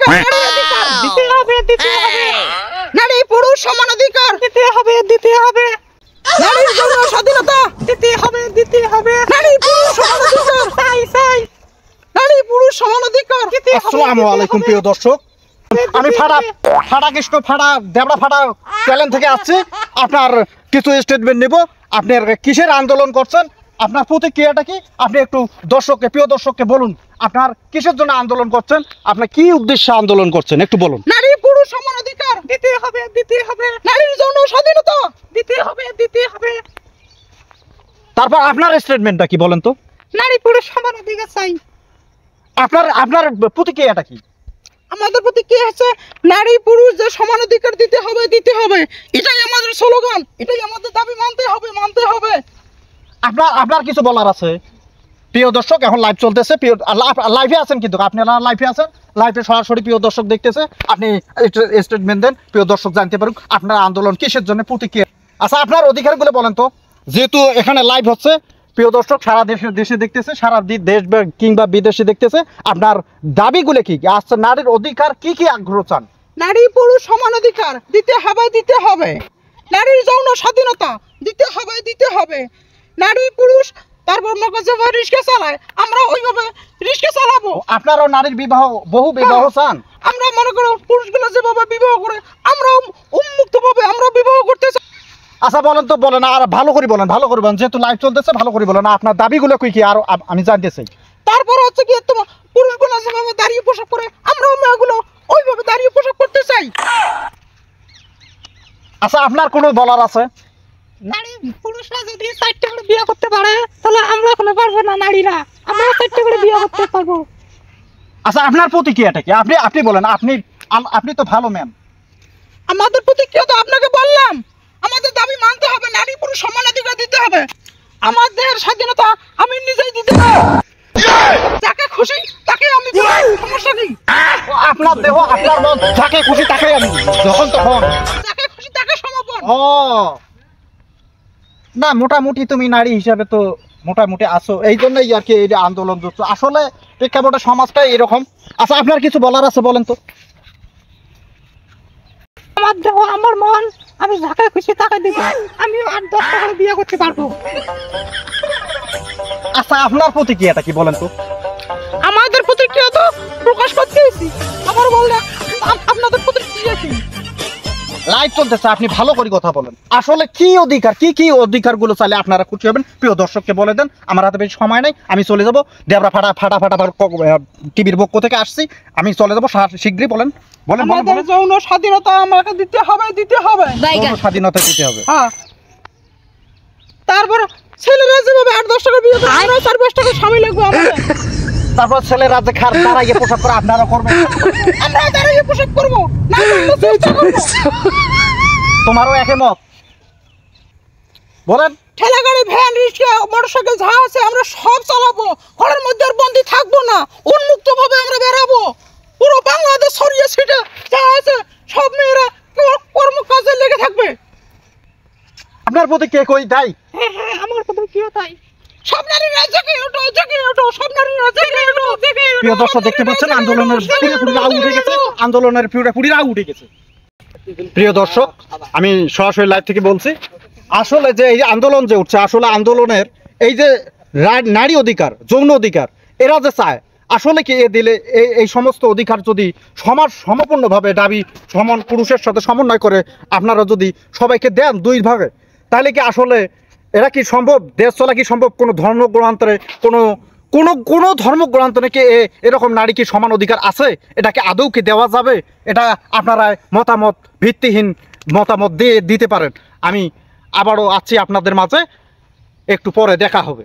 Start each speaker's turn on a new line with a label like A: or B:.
A: অধিকার, নারীর অধিকার দিতে হবে, দিতে হবে। নারী পুরুষ সমান অধিকার দিতে হবে, দিতে হবে। নারীর যৌন স্বাধীনতা দিতে হবে, দিতে হবে। নারী পুরুষ সমান অধিকার চাই, চাই। নারী পুরুষ সমান অধিকার দিতে হবে।
B: আসসালামু আলাইকুম প্রিয় দর্শক, আমি ফাড়া কৃষ্ণ ফাড়া দেবড়া ফাড়া চ্যানেল থেকে আসছি। আপনার কিছু স্টেটমেন্ট নেব। আপনার কিসের আন্দোলন করছেন, আপনার প্রতিক্রিয়াটা কি, আপনি একটু দর্শককে প্রিয় দর্শককে বলুন আপনার কিসের জন্য আন্দোলন করছেন, আপনার কি উদ্দেশ্যে আন্দোলন করছেন একটু বলুন।
A: নারী পুরুষ সমান অধিকার দিতে হবে, দিতে হবে। নারীর যৌন স্বাধীনতা দিতে হবে, দিতে হবে।
B: তারপর আপনার স্টেটমেন্টটা কি বলেন তো।
A: নারী পুরুষ সমান অধিকার চাই।
B: আপনার প্রতিক্রিয়াটা কি।
A: আমাদের প্রতি কি আছে, নারী পুরুষ যে সমান অধিকার দিতে হবে, দিতে হবে। এটাই আমাদের স্লোগান, এটাই আমাদের দাবি, মানতে হবে, মানতে হবে।
B: আপনার কিছু বলার আছে প্রিয় দর্শক, এখন লাইভ চলতেছে, লাইভে আছেন কিন্তু আপনারা লাইভে আছেন, লাইভে সরাসরি প্রিয় দর্শক দেখতেছে। আপনি স্টেটমেন্ট দেন, প্রিয় দর্শক জানতে পারুক আপনার আন্দোলন কিসের জন্য, প্রতিক্রিয়া। আচ্ছা আপনার অধিকারগুলো বলেন তো, যেহেতু এখানে লাইভ হচ্ছে, প্রিয় দর্শক সারা দেশে দেখতেছে, সারা দেশ কিংবা বিদেশে দেখতেছে, আপনার দাবিগুলো কি আচ্ছা, নারীর অধিকার কি কি আগ্রহ চান।
A: নারী পুরুষ সমান অধিকার দিতে হবে, দিতে হবে। নারীর যৌন স্বাধীনতা দিতে হবে, দিতে হবে। নারী পুরুষ তারপর যেভাবে রিক্সা চালায়, আমরা ওইভাবে রিক্সা চালাবো।
B: আপনারও নারীর বিবাহ, বহু বিবাহ চান।
A: আমরা মনে করো পুরুষগুলো যেভাবে বিবাহ করে, আমরা উন্মুক্ত ভাবে আমরা বিবাহ করতে চাই।
B: আচ্ছা বলেন তো, বলেন আর ভালো করে বলেন, ভালো করে বলেন, যেহেতু লাইভ চলতেছে ভালো করে বলেন আপনার দাবিগুলো কি কি, আর আমি জানতে চাই।
A: তারপর হচ্ছে কি, তোমার পুরুষগুলো যেভাবে দাঁড়িয়ে পোশাক করে, আমরাও মেয়েগুলো ওইভাবে দাঁড়িয়ে পোশাক করতে চাই।
B: আচ্ছা আপনার কোনো বলার আছে।
A: নারী পুরুষরা যদি 4টা করে বিয়ে করতে পারে, তাহলে আমরা কোনো পারবো না, নারীরা আমরা 4টা করে বিয়ে করতে পারবো।
B: আচ্ছা আপনার প্রতিক্রিয়াটা কি, আপনি বলেন, আপনি তো ভালো ম্যাম।
A: আমাদের প্রতিক্রিয়া তো আপনাকে বললাম, আমাদের দাবি মানতে হবে, নারী পুরুষ সমান অধিকার দিতে হবে। আমাদের স্বাধীনতা আমি নিজেই দিতে হবে, যাকে খুশি তাকে আমি দিই, সমস্যা কি।
B: আপনার দেহ আপনার মন, যাকে খুশি তাকে আমি যখন তখন,
A: যাকে খুশি তাকে সমর্পণ।
B: ও না, মোটামুটি তুমি নারী হিসাবে তো মোটামুটি আছো, এই জন্যই আর কি এই যে আন্দোলন করছো। আসলে প্রেক্ষাপটে সমাজটাই এরকম। আচ্ছা আপনার কিছু বলার আছে বলেন তো।
A: আমার দেহ আমার মন, আমি যাকে খুশি তাকে দিব, আমি 8-10টা করে বিয়ে করতে পারবো।
B: আচ্ছা আপনার প্রতিক্রিয়াটা কি বলেন তো।
A: আমাদের প্রতিক্রিয়া তো প্রকাশ করতেছি, আবার বললেন আপনাদের প্রতিক্রিয়া কি।
B: লাইভ চলতেছে, আপনি ভালো করে কথা বলেন। আসলে কি অধিকার, কি অধিকারগুলো চাইলে আপনারা খুশি হবেন, প্রিয় দর্শককে বলে দেন। আমার হাতে বেশি সময় নাই, আমি চলে যাবো। দেবরা ফাটা টিভির পক্ষ থেকে আসছি, আমি চলে যাবো শীঘ্রই। বলেন বলেন।
A: আমাদের যৌন স্বাধীনতা আমাকে দিতে হবে, দিতে হবে।
B: যৌন স্বাধীনতা দিতে হবে।
A: হ্যাঁ, তারপর ছেলেরা যেভাবে 8-10 টাকা বিয়ে করে, আমরা 4-5 টাকা স্বামী লাগবো আমাদের।
B: তারপর ছেলেরা যে দাঁড়াইয়ে পোশাক করে আপনারা করবেন,
A: আমরা দাঁড়িয়ে পোশাক করবো, না করলে চেষ্টা করবো।
B: তোমারও একমত বলেন।
A: ঠেলা গাড়ি, ভ্যান, রিক্সা, মোটরসাইকেল যা আছে আমরা সব চালাবো, ঘরের মধ্যে আর বন্দি থাকবো না, উন্মুক্ত ভাবে আমরা বেরাবো। পুরো বাংলাদেশ ছড়িয়ে ছিটে যা আছে সব মেয়েরা কর্মকাজে লেগে থাকবে।
B: আপনার প্রতি কে কই তাই।
A: হ্যাঁ হ্যাঁ, আমার কথা কি তাই। সব নারীরা জেগে ওঠো, জেগে ওঠো, সব নারীরা জেগে ওঠো, জেগে ওঠো।
B: প্রিয় দর্শক দেখতে পাচ্ছেন, আন্দোলনের পুরোপুরি রাগ উঠে গেছে, আন্দোলনের পুরোপুরি রাগ উঠে গেছে। প্রিয় দর্শক, আমি সরাসরি লাইভ থেকে বলছি, আসলে যে এই যে আন্দোলন যে উঠছে, আসলে আন্দোলনের এই যে নারী অধিকার, যৌন অধিকার এরা যে চায়, আসলে কি এ দিলে এই সমস্ত অধিকার যদি সমপূর্ণভাবে দাবি সমান পুরুষের সাথে সমন্বয় করে আপনারা যদি সবাইকে দেন দুই ভাগে, তাহলে কি আসলে এরা কি সম্ভব, দেশ চলা কি সম্ভব। কোনো ধর্মগ্রন্থরে কোনো ধর্মগ্রন্থরে কি এরকম নারী কি সমান অধিকার আছে, এটাকে আদৌ কি দেওয়া যাবে, এটা আপনারা ভিত্তিহীন মতামত দিতে পারেন। আমি আবারও আছি আপনাদের মাঝে, একটু পরে দেখা হবে।